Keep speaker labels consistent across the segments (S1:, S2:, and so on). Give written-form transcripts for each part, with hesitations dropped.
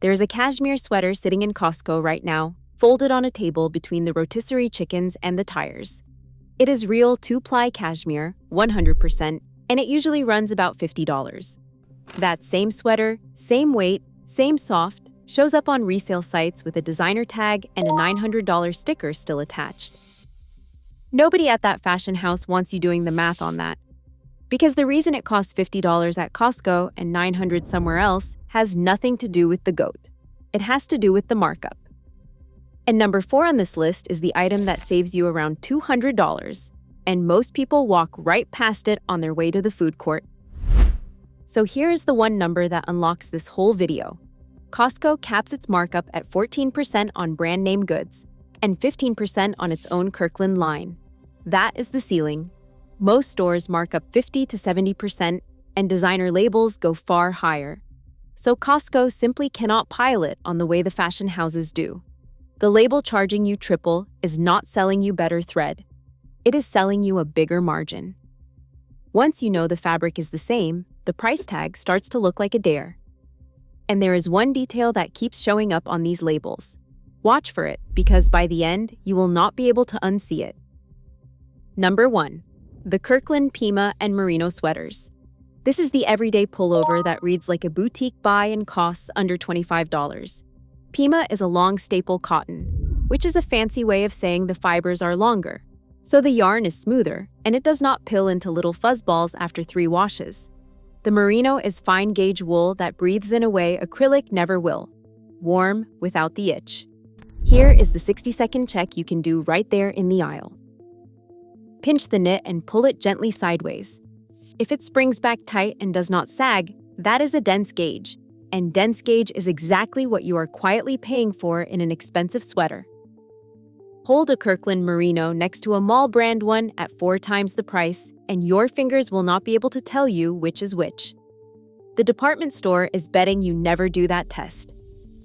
S1: There is a cashmere sweater sitting in Costco right now, folded on a table between the rotisserie chickens and the tires. It is real two-ply cashmere, 100%, and it usually runs about $50. That same sweater, same weight, same soft, shows up on resale sites with a designer tag and a $900 sticker still attached. Nobody at that fashion house wants you doing the math on that. Because the reason it costs $50 at Costco and $900 somewhere else has nothing to do with the goat. It has to do with the markup. And number 4 on this list is the item that saves you around $200, and most people walk right past it on their way to the food court. So here is the one number that unlocks this whole video. Costco caps its markup at 14% on brand name goods and 15% on its own Kirkland line. That is the ceiling. Most stores mark up 50 to 70%, and designer labels go far higher. So Costco simply cannot pile it on the way the fashion houses do. The label charging you triple is not selling you better thread. It is selling you a bigger margin. Once you know the fabric is the same, the price tag starts to look like a dare. And there is one detail that keeps showing up on these labels. Watch for it, because by the end, you will not be able to unsee it. Number 1. The Kirkland Pima and Merino sweaters. This is the everyday pullover that reads like a boutique buy and costs under $25. Pima is a long staple cotton, which is a fancy way of saying the fibers are longer. So the yarn is smoother, and it does not pill into little fuzzballs after 3 washes. The Merino is fine gauge wool that breathes in a way acrylic never will. Warm without the itch. Here is the 60-second check you can do right there in the aisle. Pinch the knit and pull it gently sideways. If it springs back tight and does not sag, that is a dense gauge. And dense gauge is exactly what you are quietly paying for in an expensive sweater. Hold a Kirkland Merino next to a mall brand one at 4 times the price, and your fingers will not be able to tell you which is which. The department store is betting you never do that test.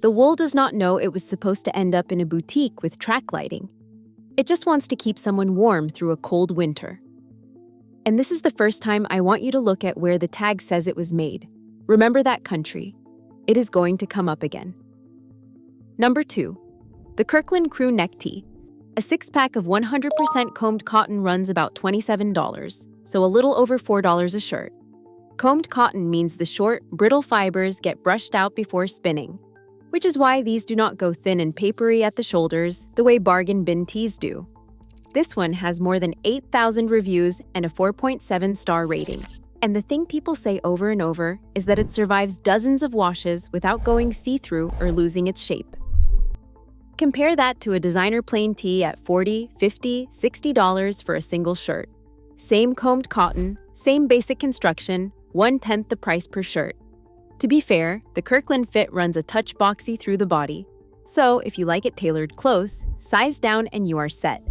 S1: The wool does not know it was supposed to end up in a boutique with track lighting. It just wants to keep someone warm through a cold winter. And this is the first time I want you to look at where the tag says it was made. Remember that country. It is going to come up again. Number 2. The Kirkland Crew Neck Tee. A 6-pack of 100% combed cotton runs about $27, so a little over $4 a shirt. Combed cotton means the short, brittle fibers get brushed out before spinning, which is why these do not go thin and papery at the shoulders the way bargain bin tees do. This one has more than 8,000 reviews and a 4.7-star rating. And the thing people say over and over is that it survives dozens of washes without going see-through or losing its shape. Compare that to a designer plain tee at $40, $50, $60 for a single shirt. Same combed cotton, same basic construction, 1/10 the price per shirt. To be fair, the Kirkland fit runs a touch boxy through the body. So if you like it tailored close, size down and you are set.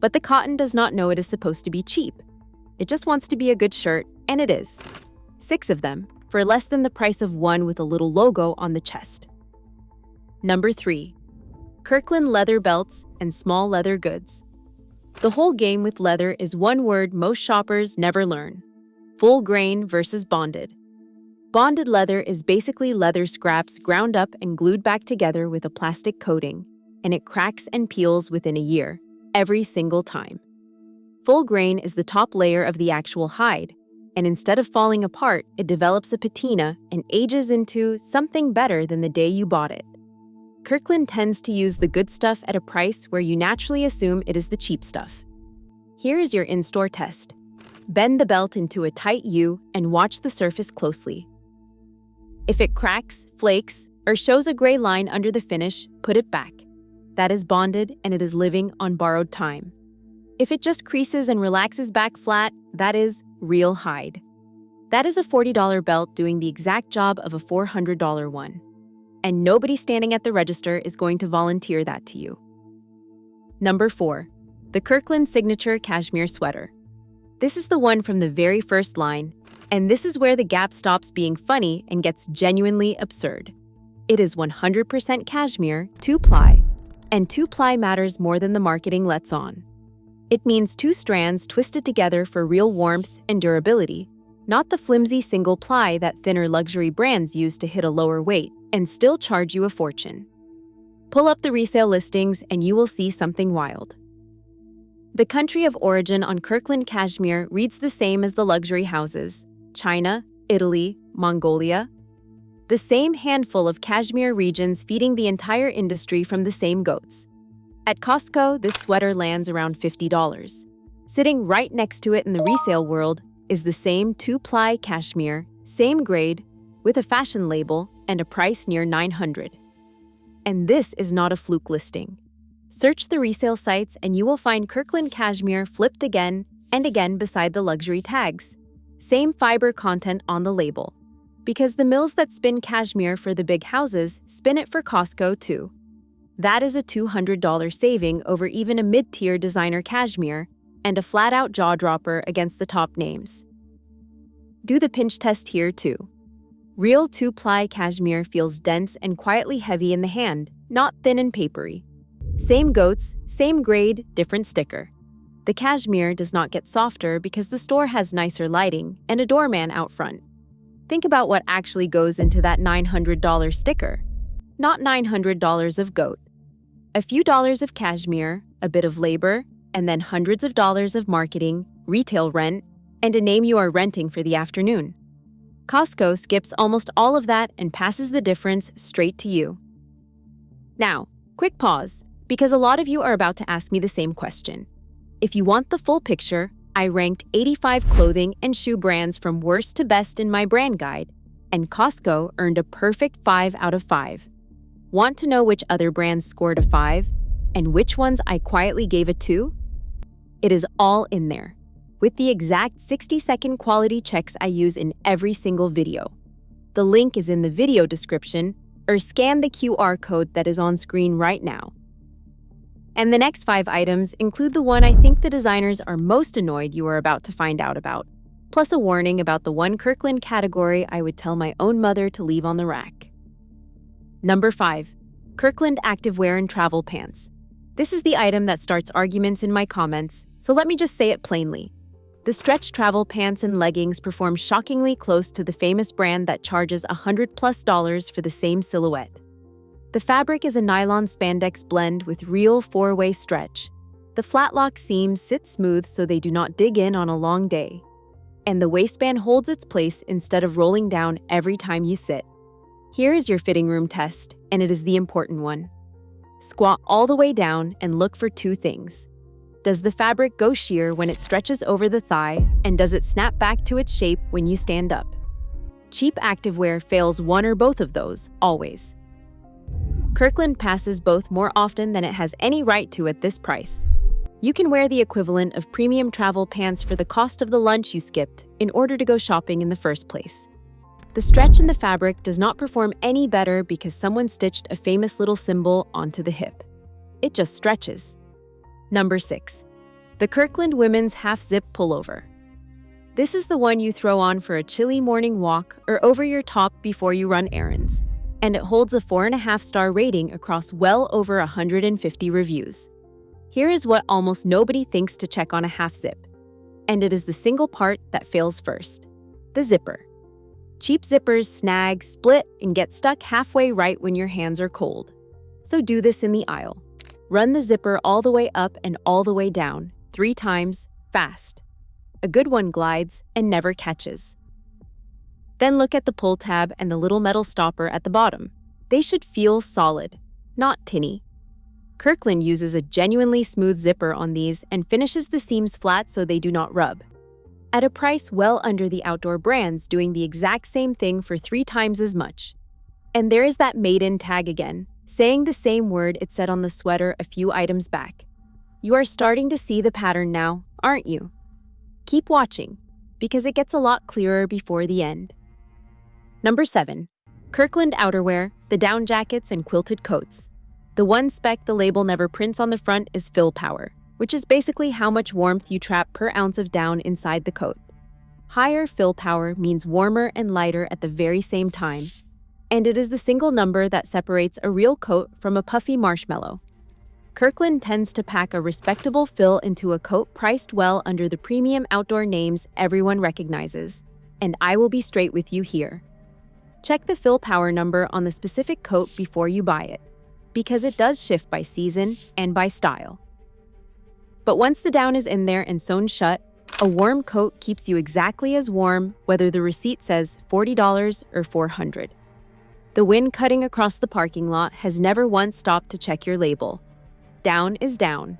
S1: But the cotton does not know it is supposed to be cheap. It just wants to be a good shirt, and it is. 6 of them, for less than the price of one with a little logo on the chest. Number 3. Kirkland leather belts and small leather goods. The whole game with leather is one word most shoppers never learn. Full grain versus bonded. Bonded leather is basically leather scraps ground up and glued back together with a plastic coating, and it cracks and peels within a year, every single time. Full grain is the top layer of the actual hide, and instead of falling apart, it develops a patina and ages into something better than the day you bought it. Kirkland tends to use the good stuff at a price where you naturally assume it is the cheap stuff. Here is your in-store test. Bend the belt into a tight U and watch the surface closely. If it cracks, flakes, or shows a gray line under the finish, put it back. That is bonded and it is living on borrowed time. If it just creases and relaxes back flat, that is real hide. That is a $40 belt doing the exact job of a $400 one. And nobody standing at the register is going to volunteer that to you. Number 4. The Kirkland Signature Cashmere Sweater. This is the one from the very first line, and this is where the gap stops being funny and gets genuinely absurd. It is 100% cashmere, 2-ply, and 2-ply matters more than the marketing lets on. It means 2 strands twisted together for real warmth and durability, not the flimsy single ply that thinner luxury brands use to hit a lower weight, and still charge you a fortune. Pull up the resale listings and you will see something wild. The country of origin on Kirkland cashmere reads the same as the luxury houses: China, Italy, Mongolia. The same handful of cashmere regions feeding the entire industry from the same goats. At Costco, this sweater lands around $50. Sitting right next to it in the resale world is the same two-ply cashmere, same grade, with a fashion label and a price near $900. And this is not a fluke listing. Search the resale sites and you will find Kirkland cashmere flipped again and again beside the luxury tags. Same fiber content on the label. Because the mills that spin cashmere for the big houses spin it for Costco too. That is a $200 saving over even a mid-tier designer cashmere and a flat-out jaw-dropper against the top names. Do the pinch test here too. Real two-ply cashmere feels dense and quietly heavy in the hand, not thin and papery. Same goats, same grade, different sticker. The cashmere does not get softer because the store has nicer lighting and a doorman out front. Think about what actually goes into that $900 sticker. Not $900 of goat. A few dollars of cashmere, a bit of labor, and then hundreds of dollars of marketing, retail rent, and a name you are renting for the afternoon. Costco skips almost all of that and passes the difference straight to you. Now, quick pause, because a lot of you are about to ask me the same question. If you want the full picture, I ranked 85 clothing and shoe brands from worst to best in my brand guide, and Costco earned a perfect 5 out of 5. Want to know which other brands scored a 5, and which ones I quietly gave a 2? It is all in there, with the exact 60-second quality checks I use in every single video. The link is in the video description, or scan the QR code that is on screen right now. And the next 5 items include the one I think the designers are most annoyed you are about to find out about, plus a warning about the one Kirkland category I would tell my own mother to leave on the rack. Number 5. Kirkland Activewear and Travel Pants. This is the item that starts arguments in my comments, so let me just say it plainly. The stretch travel pants and leggings perform shockingly close to the famous brand that charges $100+ for the same silhouette. The fabric is a nylon spandex blend with real 4-way stretch. The flat-lock seams sit smooth so they do not dig in on a long day. And the waistband holds its place instead of rolling down every time you sit. Here is your fitting room test, and it is the important one. Squat all the way down and look for 2 things. Does the fabric go sheer when it stretches over the thigh, and does it snap back to its shape when you stand up? Cheap activewear fails one or both of those, always. Kirkland passes both more often than it has any right to at this price. You can wear the equivalent of premium travel pants for the cost of the lunch you skipped in order to go shopping in the first place. The stretch in the fabric does not perform any better because someone stitched a famous little symbol onto the hip. It just stretches. Number 6. The Kirkland Women's Half-Zip Pullover. This is the one you throw on for a chilly morning walk or over your top before you run errands. And it holds a 4.5-star rating across well over 150 reviews. Here is what almost nobody thinks to check on a half-zip. And it is the single part that fails first. The zipper. Cheap zippers snag, split, and get stuck halfway right when your hands are cold. So do this in the aisle. Run the zipper all the way up and all the way down, 3 times, fast. A good one glides and never catches. Then look at the pull tab and the little metal stopper at the bottom. They should feel solid, not tinny. Kirkland uses a genuinely smooth zipper on these and finishes the seams flat so they do not rub. At a price well under the outdoor brands doing the exact same thing for 3 times as much. And there is that made in tag again, saying the same word it said on the sweater a few items back. You are starting to see the pattern now, aren't you? Keep watching, because it gets a lot clearer before the end. Number 7. Kirkland Outerwear, the down jackets and quilted coats. The one spec the label never prints on the front is fill power, which is basically how much warmth you trap per ounce of down inside the coat. Higher fill power means warmer and lighter at the very same time, and it is the single number that separates a real coat from a puffy marshmallow. Kirkland tends to pack a respectable fill into a coat priced well under the premium outdoor names everyone recognizes, and I will be straight with you here. Check the fill power number on the specific coat before you buy it, because it does shift by season and by style. But once the down is in there and sewn shut, a warm coat keeps you exactly as warm whether the receipt says $40 or $400. The wind cutting across the parking lot has never once stopped to check your label. Down is down.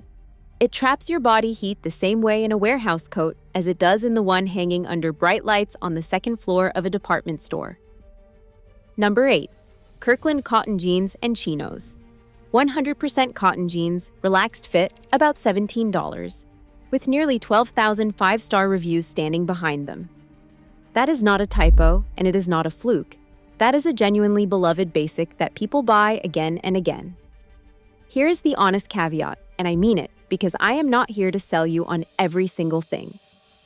S1: It traps your body heat the same way in a warehouse coat as it does in the one hanging under bright lights on the second floor of a department store. Number 8. Kirkland cotton jeans and chinos. 100% cotton jeans, relaxed fit, about $17, with nearly 12,000 five-star reviews standing behind them. That is not a typo, and it is not a fluke. That is a genuinely beloved basic that people buy again and again. Here is the honest caveat, and I mean it, because I am not here to sell you on every single thing.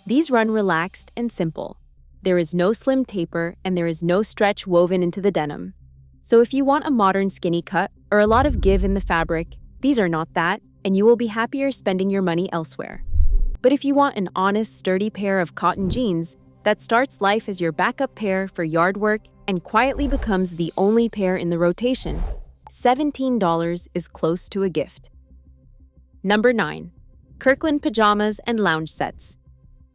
S1: These run relaxed and simple. There is no slim taper, and there is no stretch woven into the denim. So if you want a modern skinny cut or a lot of give in the fabric, these are not that, and you will be happier spending your money elsewhere. But if you want an honest, sturdy pair of cotton jeans that starts life as your backup pair for yard work and quietly becomes the only pair in the rotation, $17 is close to a gift. Number 9. Kirkland pajamas and lounge sets.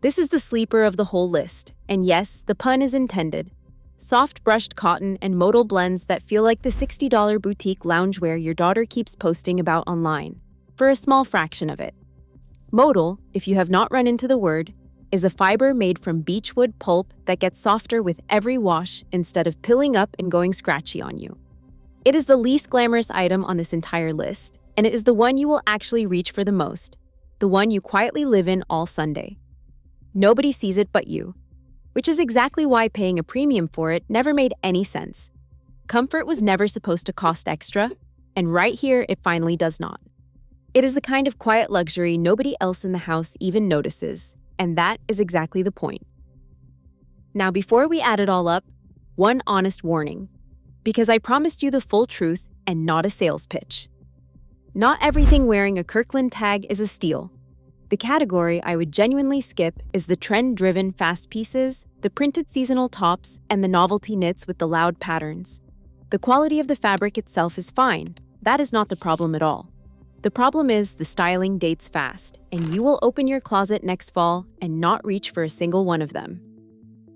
S1: This is the sleeper of the whole list, and yes, the pun is intended. Soft brushed cotton and modal blends that feel like the $60 boutique loungewear your daughter keeps posting about online, for a small fraction of it. Modal, if you have not run into the word, is a fiber made from beechwood pulp that gets softer with every wash instead of pilling up and going scratchy on you. It is the least glamorous item on this entire list, and it is the one you will actually reach for the most, the one you quietly live in all Sunday. Nobody sees it but you, which is exactly why paying a premium for it never made any sense. Comfort was never supposed to cost extra, and right here it finally does not. It is the kind of quiet luxury nobody else in the house even notices, and that is exactly the point. Now, before we add it all up, one honest warning, because I promised you the full truth and not a sales pitch. Not everything wearing a Kirkland tag is a steal. The category I would genuinely skip is the trend-driven fast pieces, the printed seasonal tops, and the novelty knits with the loud patterns. The quality of the fabric itself is fine. That is not the problem at all. The problem is the styling dates fast, and you will open your closet next fall and not reach for a single one of them.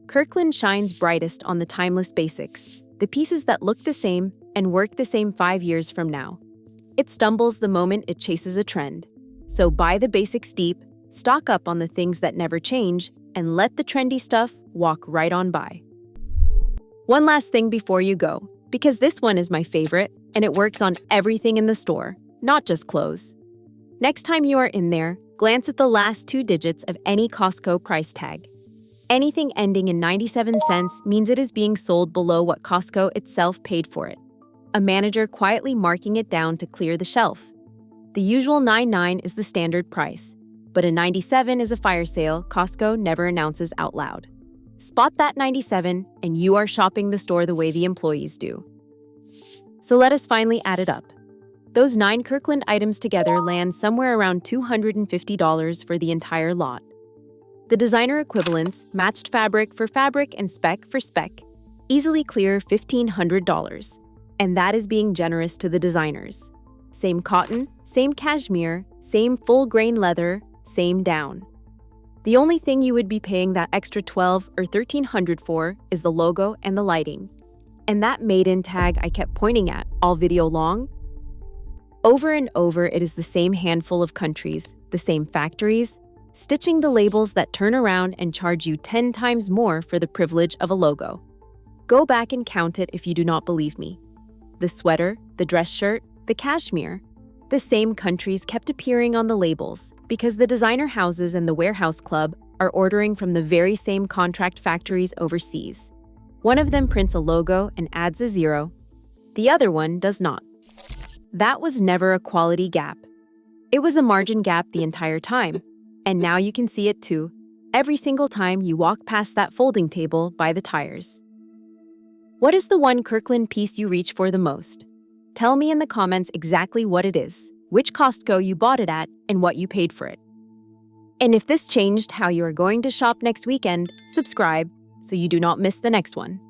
S1: Kirkland shines brightest on the timeless basics, the pieces that look the same and work the same 5 years from now. It stumbles the moment it chases a trend. So buy the basics deep, stock up on the things that never change, and let the trendy stuff walk right on by. One last thing before you go, because this one is my favorite, and it works on everything in the store, not just clothes. Next time you are in there, glance at the last 2 digits of any Costco price tag. Anything ending in 97 cents means it is being sold below what Costco itself paid for it. A manager quietly marking it down to clear the shelf. The usual $99 is the standard price, but a $97 is a fire sale Costco never announces out loud. Spot that $97 and you are shopping the store the way the employees do. So let us finally add it up. Those 9 Kirkland items together land somewhere around $250 for the entire lot. The designer equivalents, matched fabric for fabric and spec for spec, easily clear $1,500. And that is being generous to the designers. Same cotton, same cashmere, same full-grain leather, same down. The only thing you would be paying that extra $1,200 or $1,300 for is the logo and the lighting. And that made-in tag I kept pointing at all video long? Over and over, it is the same handful of countries, the same factories, stitching the labels that turn around and charge you 10 times more for the privilege of a logo. Go back and count it if you do not believe me. The sweater, the dress shirt, the cashmere. The same countries kept appearing on the labels because the designer houses and the warehouse club are ordering from the very same contract factories overseas. One of them prints a logo and adds a 0. The other one does not. That was never a quality gap. It was a margin gap the entire time. And now you can see it too, every single time you walk past that folding table by the tires. What is the one Kirkland piece you reach for the most? Tell me in the comments exactly what it is, which Costco you bought it at, and what you paid for it. And if this changed how you are going to shop next weekend, subscribe so you do not miss the next one.